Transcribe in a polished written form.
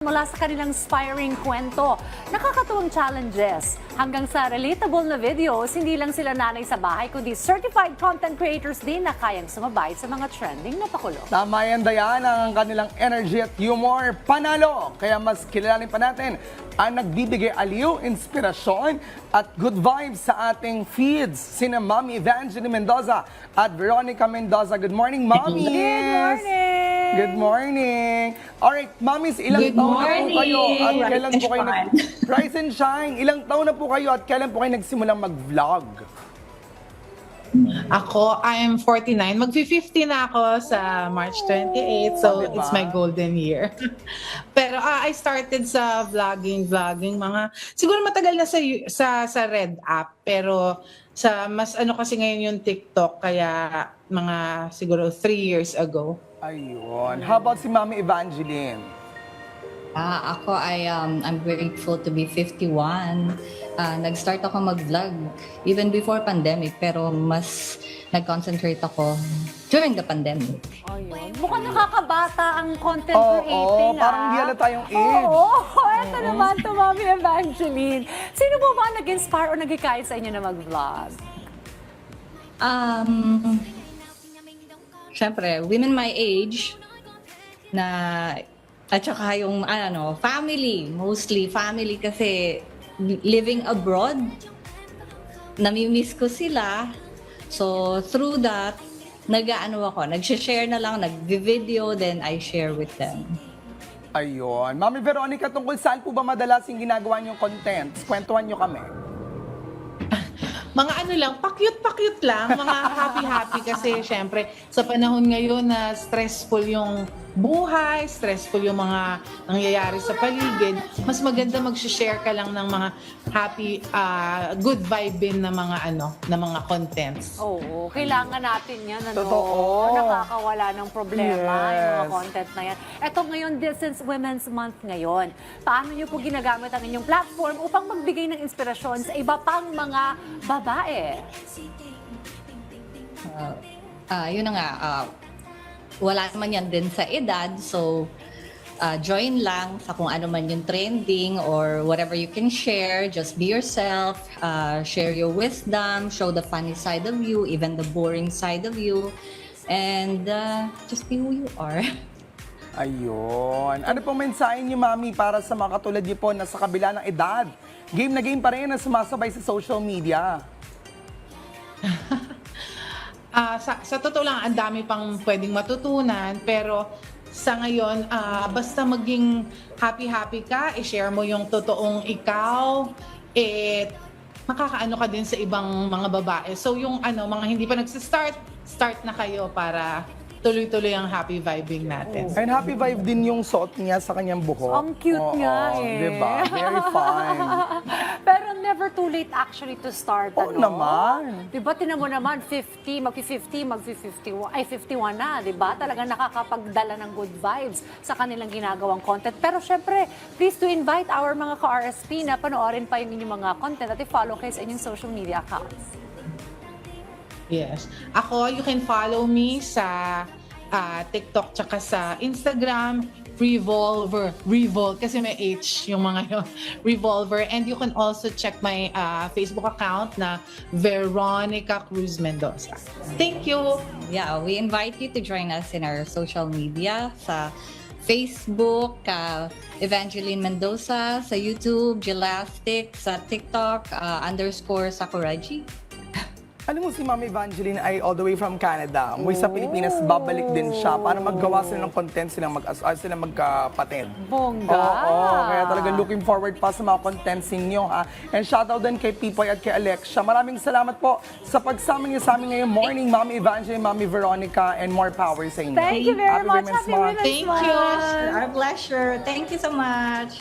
Mula sa kanilang inspiring kwento, nakakatuwang challenges, hanggang sa relatable na videos, hindi lang sila nanay sa bahay, kundi certified content creators din na kayang sumabay sa mga trending na pakulo. Tama yan, Diana, ang kanilang energy at humor, panalo. Kaya mas kilalanin pa natin ang nagbibigay aliw, inspirasyon at good vibes sa ating feeds. Sina Mami Evangeline Mendoza at Veronica Mendoza. Good morning, Mommies! Good morning! Good morning! Alright, Mommies, ilang Good taon na po morning. kayo at Rise kailan and po kayo shine. Rise and shine! Ilang taon na po kayo at kailan po kayo nagsimulang mag-vlog? Ako, I am 49. Mag-50 na ako sa March 28. So, Diba? it's my golden year. Pero I started sa vlogging mga siguro matagal na sa Red app, pero sa mas ano kasi ngayon yung TikTok, kaya mga siguro 3 years ago. Ayun. How about si Mami Evangeline? Ako I'm grateful to be 51. Nag-start ako mag-vlog even before pandemic, pero mas nag-concentrate ako during the pandemic. Ayun. Mukhang nakakabata ang content Oo, creating. parang hindi halata yung age. Oo, eto naman to, Mami Evangeline. Sino po ba nag-inspire o nag-hikayat sa inyo na mag-vlog? Siyempre, women my age na at saka yung family, mostly family kasi living abroad, nami-miss ko sila. So through that, nag-share na lang, nag-video, then I share with them. Ayun. Mami Veronica, tungkol saan po ba madalas yung ginagawa niyong content? Kwentuhan niyo kami. Mga ano lang, pakyut-pakyut lang, mga happy-happy kasi syempre sa panahon ngayon na stressful yung buhay, stressful yung mga nangyayari sa paligid, mas maganda mag-share ka lang ng mga happy, good vibe na mga na mga contents. Oo, kailangan natin yan. Totoo. Nakakawala ng problema yung mga Yes. content na yan. Eto ngayon, since Women's Month ngayon, paano nyo po ginagamit ang inyong platform upang magbigay ng inspirasyon sa iba pang mga babae? Yun na nga, wala naman yan din sa edad, so join lang sa kung ano man yung trending or whatever you can share. Just be yourself, share your wisdom, show the funny side of you, even the boring side of you, and just be who you are. Ayun. Ano pong mensahe niyo, Mami, para sa mga katulad niyo po na sa kabila ng edad, game na game pa rin na sumasabay sa social media? Sa totoo lang, ang dami pang pwedeng matutunan, pero sa ngayon, basta maging happy-happy ka, i-share mo yung totoong ikaw, makakaano ka din sa ibang mga babae. So yung mga hindi pa start na kayo para tuloy-tuloy ang happy vibing natin. And happy vibe din yung suot niya sa kanyang buhok. Ang cute Oo, nga eh. Diba? Very fun. Pero never too late actually to start, Oo naman. Diba, tinan mo naman, 50, mag-51 na, diba? Talagang nakakapagdala ng good vibes sa kanilang ginagawang content. Pero syempre, please to invite our mga ka-RSP na panoorin pa yung inyong mga content at i-follow kayo sa inyong social media accounts. Yes. Ako, you can follow me sa TikTok tsaka sa Instagram, Revolver, kasi may H yung mga yun, Revolver. And you can also check my Facebook account na Veronica Cruz Mendoza. Thank you! Yeah, we invite you to join us in our social media sa Facebook, Evangeline Mendoza, sa YouTube, Jelastic, sa TikTok, _Sakuraji. Alam mo si Mami Evangeline ay all the way from Canada. Umuwi sa Pilipinas, babalik din siya para maggawa sila ng content silang magkapatid. Bongga! Oo, kaya talagang looking forward pa sa mga contents ninyo, ha. And shoutout din kay Pipoy at kay Alexia. Maraming salamat po sa pagsama niyo sa amin ngayong morning, Mami Evangeline, Mami Veronica, and more power sa inyo. Thank you very much. Women's Happy Month. Women's Thank Month. you. Our pleasure. Thank you so much.